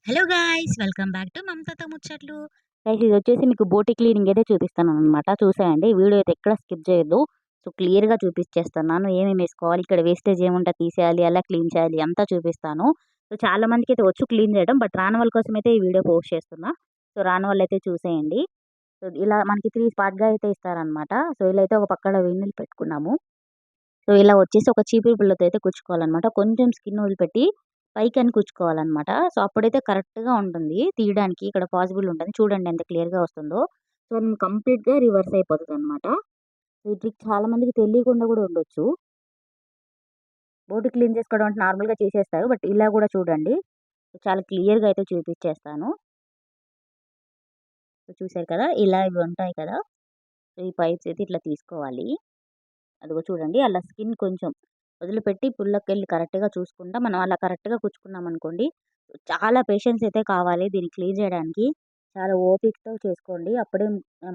Hello guys! Welcome back to మమతాతో ముచ్చట్లు. Guys ఇదొచ్చేసి మీకు బోటి క్లీనింగ్ అయితే చూపిస్తాననమాట. చూసేయండి. వీడియో అయితే ఎక్కడ స్కిప్ చేయొద్దు. సో, క్లియర్‌గా చూపిచ్చేస్తున్నాను. ఏమేమి ఏసుకోవాలి, ఇక్కడ వేస్టేజ్ ఏముంటే తీసేయాలి, ఎలా క్లీన్ చేయాలి అంతా చూపిస్తాను. సో, చాలా మందికైతే వచ్చు క్లీన్ చేయడం. బట్ రాని వాళ్ళ కోసమైతే ఈ వీడియో పోస్ట్ చేస్తున్నా. సో, రాని వాళ్ళైతే చూసేయండి. సో, ఇలా మనకి 3 పార్ట్‌గా అయితే ఇస్తారనమాట. సో, ఇలా అయితే ఒక పక్కన వేడి నీళ్ళు పెట్టుకున్నాము. సో, ఇలా వచ్చేసి ఒక చీపురు పుల్లతో అయితే కుచ్చుకోవాలనమాట. కొంచెం స్కిన్ వదిలిపెట్టి పైకని కుచ్చుకోవాలనమాట. సో, అప్పుడైతే కరెక్ట్‌గా ఉంటుంది తీయడానికి. ఇక్కడ పాసిబుల్ ఉంటుంది. చూడండి ఎంత క్లియర్‌గా వస్తుందో. సో, కంప్లీట్‌గా రివర్స్ అయిపోతదనమాట. ఈ ట్రిక్ చాలా మందికి తెలియకుండా కూడా ఉండొచ్చు. బోటి క్లీన్ చేసుకోవడం అంటే నార్మల్‌గా చేసేస్తారు. బట్ ఇలా కూడా చూడండి. చాలా క్లియర్‌గా అయితే చూపిచ్చేస్తాను. సో, చూసారు కదా! ఇలా ఇవి ఉంటాయి కదా! సో, ఈ పైప్స్ అయితే ఇట్లా తీసుకోవాలి. అదిగో చూడండి అలా స్కిన్ కొంచెం వదిలిపెట్టి పుల్లకెళ్ళి కరెక్ట్‌గా చూసుకుంటా మనం అలా కరెక్ట్‌గా కుచ్చుకున్నామనుకోండి, చాలా పేషెన్స్ అయితే కావాలి దీన్ని క్లీన్ చేయడానికి. చాలా ఓపికతో చేసుకోండి. అప్పుడే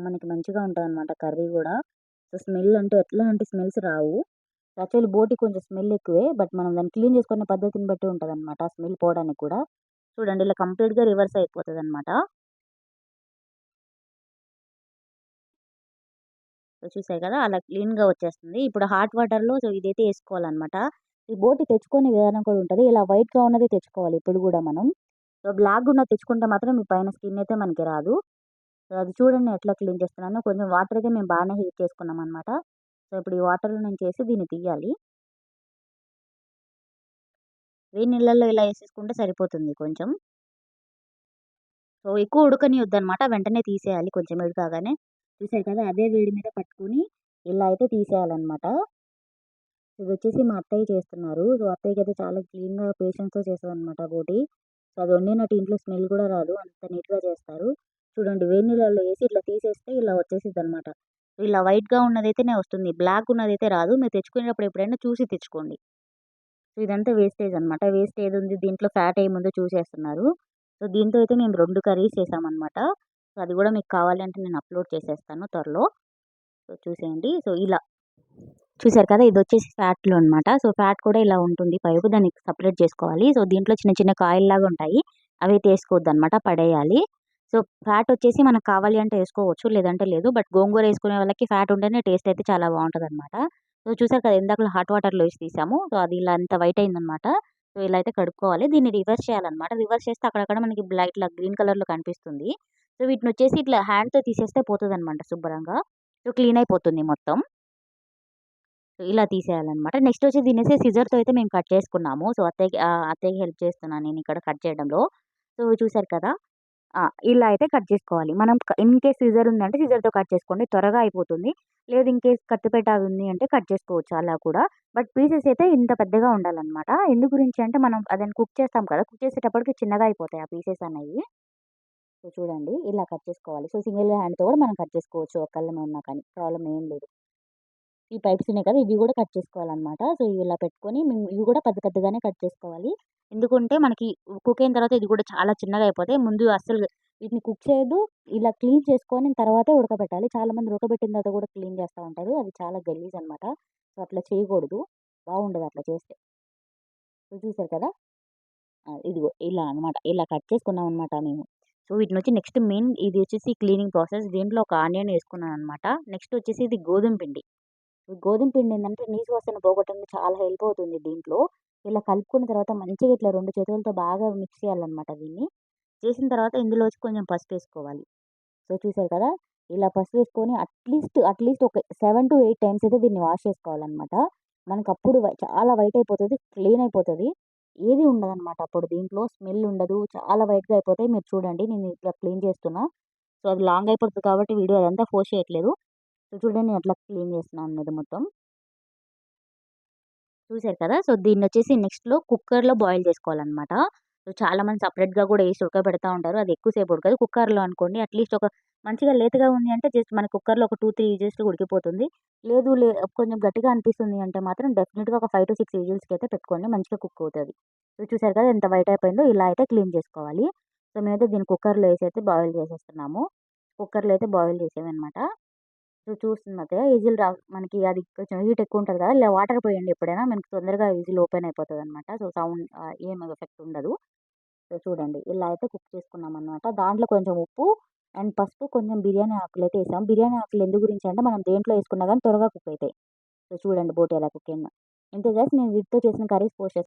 మనకి మంచిగా ఉంటదనమాట కర్రీ గూడా. సో, స్మెల్ అంటే ఎట్లాంటి స్మెల్స్ రావు. యాక్చువల్లీ బోటి కొంచెం స్మెల్ ఎక్కువే. బట్ మనం దాన్ని క్లీన్ చేసుకునే పద్ధతిని బట్టి ఉంటదనమాట ఆ స్మెల్ పోవడానికి కూడా. చూడండి ఇలా కంప్లీట్‌గా రివర్స్ అయిపోతదనమాట. సో, చూసారు కదా! అలా క్లీన్‌గా వచ్చేస్తుంది. ఇప్పుడు హాట్ వాటర్‌లో సో, ఇదైతే ఏసుకోవాలనమాట. ఈ బోటి తెచ్చుకునే విధానం కూడా ఉంటది. ఇలా వైట్‌గా ఉన్నదే తెచ్చుకోవాలి ఎప్పుడు గూడా మనం. సో, బ్లాక్‌గా ఉన్నది తెచ్చుకుంటే మాత్రం ఈ పైన స్కిన్ అయితే మనకి రాదు. సో, అది చూడండి ఎట్లా క్లీన్ చేస్తున్నానో. కొంచెం వాటర్ అయితే మేము బాగానే హీట్ చేసుకున్నామనమాట. సో, ఇప్పుడు ఈ వాటర్‌లో నుంచేసి దీన్ని తీయాలి. వేడి నీళ్ళల్లో ఇలా ఏసేసుకుంటే సరిపోతుంది కొంచెం. సో, ఎక్కువ ఉడకనియొద్దనమాట. వెంటనే తీసేయాలి కొంచెం వేడి కాగానే. చూసారు కదా! అదే వేడి మీద పట్టుకొని ఇలా అయితే తీసేయాలనమాట. ఇదొచ్చేసి మా అత్తయ్య చేస్తున్నారు. సో, అత్తయ్యకైతే చాలా క్లీన్‌గా పేషెన్స్‌తో చేస్తదనమాట బోటి. సో, అది వండినట్టు ఇంట్లో స్మెల్ కూడా రాదు. అంత నీట్‌గా చేస్తారు. చూడండి వేడి నీళ్ళల్లో ఏసి ఇట్లా తీసేస్తే ఇలా వచ్చేసిద్దనమాట. ఇలా వైట్‌గా ఉన్నదైతేనే వస్తుంది. బ్లాక్ ఉన్నదైతే రాదు. మీరు తెచ్చుకునేటప్పుడు ఎప్పుడైనా చూసి తెచ్చుకోండి. సో, ఇదంతా వేస్టేజ్ అనమాట. వేస్ట్ ఏదుంది దీంట్లో ఫ్యాట్ ఏముందో చూసేస్తున్నారు. సో, దీంతో అయితే మేము 2 కర్రీస్ చేశామనమాట. సో, అది కూడా మీకు కావాలి అంటే నేను అప్‌లోడ్ చేసేస్తాను త్వరలో. సో, చూసేయండి. సో, ఇలా చూసారు కదా! ఇదొచ్చేసి ఫ్యాట్‌లో అనమాట. సో, ఫ్యాట్ కూడా ఇలా ఉంటుంది పైపు. దాన్ని సెపరేట్ చేసుకోవాలి. సో, దీంట్లో చిన్న చిన్న కాయల్లాగా ఉంటాయి. అవైతే ఏసుకోవద్దనమాట. పడేయాలి. సో, ఫ్యాట్ వచ్చేసి మనకు కావాలి అంటే ఏసుకోవచ్చు. లేదంటే లేదు. బట్ గోంగూర ఏసుకునే వాళ్ళకి ఫ్యాట్ ఉంటేనే టేస్ట్ అయితే చాలా బావుంటదనమాట. సో, చూసారు కదా! ఇందాకలా హాట్ వాటర్‌లో ఏసి తీసాము. సో, అది ఇలా అంత వైట్ అయిందనమాట. సో, ఇలా అయితే కడుక్కోవాలి. దీన్ని రివర్స్ చేయాలనమాట. రివర్స్ చేస్తే అక్కడక్కడ మనకి ఇట్లా గ్రీన్ కలర్‌లో కనిపిస్తుంది. సో, వీటినొచ్చేసి ఇట్లా హ్యాండ్‌తో తీసేస్తే పోతదనమాట శుభ్రంగా. సో, క్లీన్ అయిపోతుంది మొత్తం. ఇలా తీసేయాలనమాట. నెక్స్ట్ వచ్చి దీన్నేసి సిజర్‌తో అయితే మేము కట్ చేసుకున్నాము. సో, అత్తయ్యకి హెల్ప్ చేస్తున్నాను నేనిక్కడ కట్ చేయడంలో. సో, చూసారు కదా! ఆ! ఇలా అయితే కట్ చేసుకోవాలి. మనం ఇన్ కేస్ సిజర్ ఉందంటే సిజర్‌తో కట్ చేసుకోండి. త్వరగా అయిపోతుంది. లేదు ఇన్ కేస్ కత్తిపీట అది ఉంది అంటే కట్ చేసుకోవచ్చు అలా కూడా. బట్ పీసెస్ అయితే ఇంత పెద్దగా ఉండాలనమాట. ఎందు గురించి అంటే మనం అదని కుక్ చేస్తాం కదా! కుక్ చేసేటప్పటికి చిన్నగా అయిపోతాయి ఆ పీసెస్ అనేవి. సో, చూడండి ఇలా కట్ చేసుకోవాలి. సో, సింగిల్ హ్యాండ్‌తో కూడా మనం కట్ చేసుకోవచ్చు ఒక్కళ్ళమే ఉన్నా కానీ ప్రాబ్లమ్ ఏం లేదు. ఈ పైప్స్ ఉన్నాయి కదా! ఇవి గూడా కట్ చేసుకోవాలనమాట. సో, ఇవి ఇలా పెట్టుకొని మేము ఇవి గూడా పెద్ద పెద్దగానే కట్ చేసుకోవాలి. ఎందుకంటే మనకి కుక్ అయిన తర్వాత ఇది గూడా చాలా చిన్నగా అయిపోతాయి. ముందు అస్సలు వీటిని కుక్ చేయొద్దు. ఇలా క్లీన్ చేసుకొని తర్వాతే ఉడకబెట్టాలి. చాలామంది ఉడకబెట్టిన తర్వాత గూడా క్లీన్ చేస్తా ఉంటారు. అది చాలా గలీజనమాట. సో, అట్లా చేయకూడదు. బాగుండదు అట్లా చేస్తే. సో, చూసారు కదా! ఇదిగో ఇలా అనమాట. ఇలా కట్ చేసుకున్నామనమాట మేము. సో, వీటినొచ్చి నెక్స్ట్ మెయిన్ ఇది వచ్చేసి క్లీనింగ్ ప్రాసెస్. దీంట్లో ఒక ఆనియన్ ఏసుకున్నాననమాట. నెక్స్ట్ వచ్చేసి ఇది గోధుమ పిండి. ఈ గోధుమ పిండి ఏందంటే నీసు వాసన పోగొట్టడానికి చాలా హెల్ప్ అవుతుంది దీంట్లో. ఇలా కలుపుకున్న తర్వాత మంచిగా ఇట్లా 2 చేతులతో బాగా మిక్స్ చేయాలన్నమాట దీన్ని. చేసిన తర్వాత ఇందులోకి కొంచెం పసుపేసుకోవాలి. సో, చూసారు కదా! ఇలా పసుపేసుకొని అట్‌లీస్ట్ ఒక 7-8 టైమ్స్ అయితే దీన్ని వాష్ చేసుకోవాలన్నమాట. మనకప్పుడు చాలా వైట్ అయిపోతది. క్లీన్ అయిపోతది. ఏది ఉండదన్నమాట అప్పుడు దీంట్లో స్మెల్ ఉండదు. చాలా వైట్‌గా అయిపోతాయి. మీరు చూడండి నేను ఇట్లా క్లీన్ చేస్తున్నా. సో, అది లాంగ్ అయిపోతది కాబట్టి వీడియో అదంతా పోస్ట్ చేయట్లేదు. సో, చూడండి నేను ఎట్లా క్లీన్ చేస్తున్నాను అన్నది మొత్తం. చూసారు కదా! సో, దీన్నొచ్చేసి నెక్స్ట్‌లో కుక్కర్‌లో బాయిల్ చేసుకోవాలనమాట. సో, చాలామంది సెపరేట్‌గా గూడా ఏసి ఉడకబెడతా ఉంటారు. అది ఎక్కువ సేపు ఉడకదు. కుక్కర్‌లో అనుకోండి అట్‌లీస్ట్ ఒక మంచిగా లేతగా ఉంది అంటే జస్ట్ మన కుక్కర్‌లో ఒక 2, 3 విజిల్స్‌లో ఉడికిపోతుంది. లేదు కొంచెం గట్టిగా అనిపిస్తుంది అంటే మాత్రం డెఫినిట్‌గా ఒక 5-6 విజిల్స్‌కైతే పెట్టుకోండి. మంచిగా కుక్ అవుతది. సో, చూసారు కదా! ఎంత వైట్ అయిపోయిందో ఇలా అయితే క్లీన్ చేసుకోవాలి. సో, మేమైతే దీన్ని కుక్కర్‌లో ఏసి అయితే బాయిల్ చేసేస్తున్నాము. కుక్కర్‌లో అయితే బాయిల్ చేసామనమాట. చూస్తున్నదే విజిల్ మనకి అది కొంచెం హీట్ ఎక్కువుంటది కదా! ఇలా వాటర్ పోయండి ఎప్పుడైనా మనకి తొందరగా విజిల్ ఓపెన్ అయిపోతదనమాట. సో, సౌండ్ ఏం ఎఫెక్ట్ ఉండదు. సో, చూడండి ఇలా అయితే కుక్ చేసుకున్నామనమాట. దాంట్లో కొంచెం ఉప్పు అండ్ పసుపు, కొంచెం బిర్యానీ ఆకులైతే ఏసాం. బిర్యానీ ఆకులు ఎందు గురించి అంటే మనం దేంట్లో ఏసుకున్నా గానీ త్వరగా కుక్ అయితాయి. సో, చూడండి బోటి ఎలా కుక్ అయిందో. ఇంతే గైస్, నేను వీటితో చేసిన కర్రీస్ పోస్ట్ చేస్తాను.